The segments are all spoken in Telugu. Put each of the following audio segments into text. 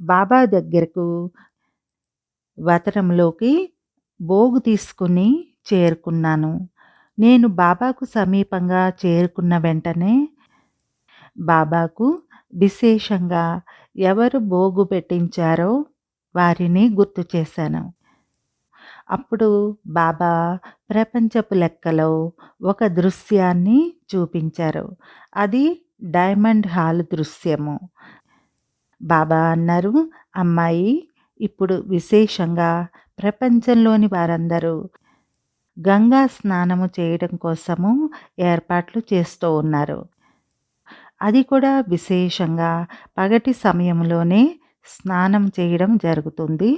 బాబా దగ్గరకు వతనంలోకి బోగు తీసుకొని చేరుకున్నాను. నేను బాబాకు సమీపంగా చేరుకున్న వెంటనే బాబాకు విశేషంగా ఎవరు బోగు పెట్టించారో వారిని గుర్తు చేశాను. అప్పుడు బాబా ప్రపంచపు లెక్కలో ఒక దృశ్యాన్ని చూపించారు. అది డైమండ్ హాల్ దృశ్యము. బాబా అన్నారు, "అమ్మాయి, ఇప్పుడు విశేషంగా ప్రపంచంలోని వారందరూ గంగా స్నానము చేయడం కోసము ఏర్పాట్లు చేస్తూ ఉన్నారు. అది కూడా విశేషంగా పగటి సమయంలోనే స్నానం చేయడం జరుగుతుంది.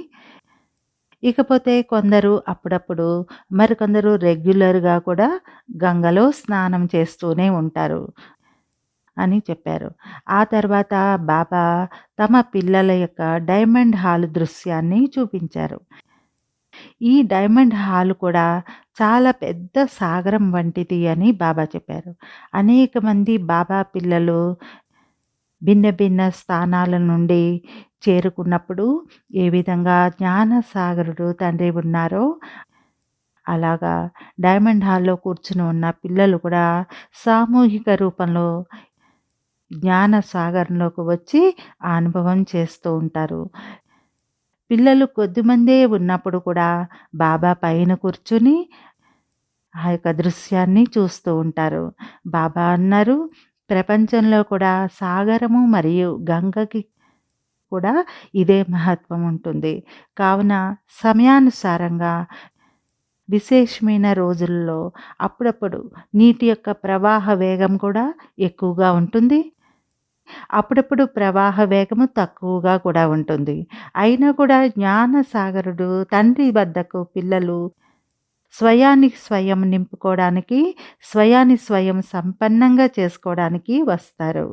ఇకపోతే కొందరు అప్పుడప్పుడు, మరికొందరు రెగ్యులర్‌గా కూడా గంగలో స్నానం చేస్తూనే ఉంటారు" అని చెప్పారు. ఆ తర్వాత బాబా తమ పిల్లల యొక్క డైమండ్ హాల్ దృశ్యాన్ని చూపించారు. ఈ డైమండ్ హాల్ కూడా చాలా పెద్ద సాగరం వంటిది అని బాబా చెప్పారు. అనేక మంది బాబా పిల్లలు భిన్న భిన్న స్థానాల నుండి చేరుకున్నప్పుడు ఏ విధంగా జ్ఞానసాగరుడు తండ్రి ఉన్నారో, అలాగా డైమండ్ హాల్‌లో కూర్చుని ఉన్న పిల్లలు కూడా సామూహిక రూపంలో జ్ఞాన సాగరంలోకి వచ్చి ఆ అనుభవం చేస్తూ ఉంటారు. పిల్లలు కొద్దిమందే ఉన్నప్పుడు కూడా బాబా పైన కూర్చొని ఆ యొక్క దృశ్యాన్ని చూస్తూ ఉంటారు. బాబా అన్నారు, "ప్రపంచంలో కూడా సాగరము మరియు గంగకి కూడా ఇదే మహత్వం ఉంటుంది. కావున సమయానుసారంగా విశేషమైన రోజుల్లో అప్పుడప్పుడు నీటి యొక్క ప్రవాహ వేగం కూడా ఎక్కువగా ఉంటుంది. అప్పుడప్పుడు ప్రవాహ వేగము తక్కువగా కూడా ఉంటుంది. అయినా కూడా జ్ఞానసాగరుడు తండ్రి వద్దకు పిల్లలు స్వయానికి స్వయం నింపుకోవడానికి, స్వయాన్ని స్వయం సంపన్నంగా చేసుకోవడానికి వస్తారు.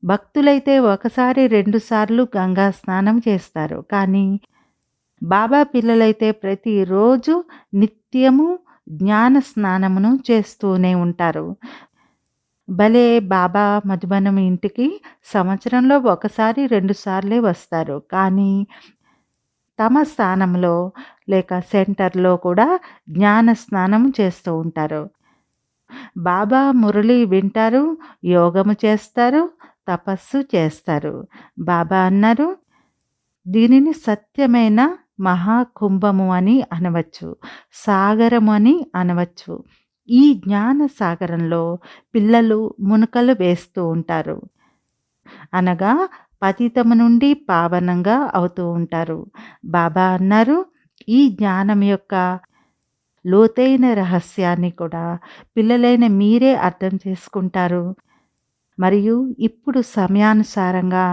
భక్తులైతే ఒకసారి, 2 సార్లు గంగా స్నానం చేస్తారు. కానీ బాబా పిల్లలైతే ప్రతిరోజు నిత్యము జ్ఞాన స్నానమును చేస్తూనే ఉంటారు. భలే బాబా మధుబనం ఇంటికి సంవత్సరంలో ఒకసారి, 2 సార్లే వస్తారు. కానీ తమ స్థానంలో లేక సెంటర్‌లో కూడా జ్ఞాన స్నానం చేస్తూ ఉంటారు. బాబా మురళి వింటారు, యోగము చేస్తారు, తపస్సు చేస్తారు. బాబా అన్నారు, "దీనిని సత్యమైన మహాకుంభము అని అనవచ్చు. సాగరము అని అనవచ్చు. ఈ జ్ఞాన సాగరంలో పిల్లలు మునకలు వేస్తూ ఉంటారు. అనగా పతితము నుండి పావనంగా అవుతూ ఉంటారు." బాబా అన్నారు, "ఈ జ్ఞానం యొక్క లోతైన రహస్యాన్ని కూడా పిల్లలైన మీరే అర్థం చేసుకుంటారు. మరియు ఇప్పుడు సమయానుసారంగా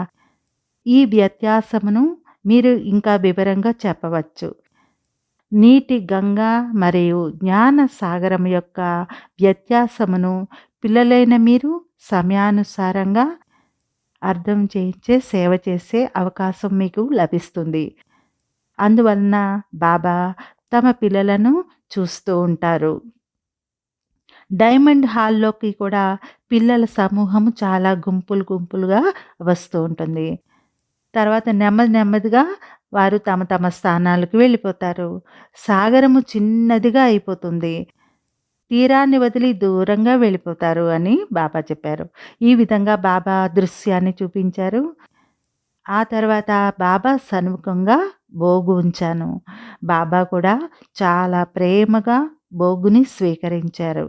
ఈ వ్యత్యాసమును మీరు ఇంకా వివరంగా చెప్పవచ్చు. నీటి గంగా మరియు జ్ఞాన సాగరం యొక్క వ్యత్యాసమును పిల్లలైన మీరు సమయానుసారంగా అర్థం చేయించే సేవ చేసే అవకాశం మీకు లభిస్తుంది. అందువలన బాబా తమ పిల్లలను చూస్తూ ఉంటారు." డైమండ్ హాల్‌లోకి కూడా పిల్లల సమూహం చాలా గుంపులు గుంపులుగా వస్తూ ఉంటుంది. తర్వాత నెమ్మది నెమ్మదిగా వారు తమ తమ స్థానాలకు వెళ్ళిపోతారు. సాగరము చిన్నదిగా అయిపోతుంది. తీరాన్ని వదిలి దూరంగా వెళ్ళిపోతారు అని బాబా చెప్పారు. ఈ విధంగా బాబా దృశ్యాన్ని చూపించారు. ఆ తర్వాత బాబా సన్ముఖంగా బోగు ఉంచాను. బాబా కూడా చాలా ప్రేమగా బోగుని స్వీకరించారు.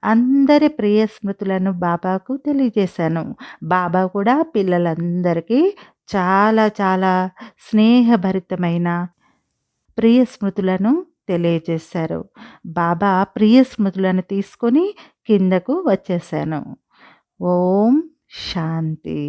అందరి ప్రియ స్మృతులను బాబాకు తెలియజేశాను. బాబా కూడా పిల్లలందరికీ చాలా చాలా స్నేహభరితమైన ప్రియ స్మృతులను తెలియజేశారు. బాబా ప్రియ స్మృతులను తీసుకొని కిందకు వచ్చేసాను. ఓం శాంతి.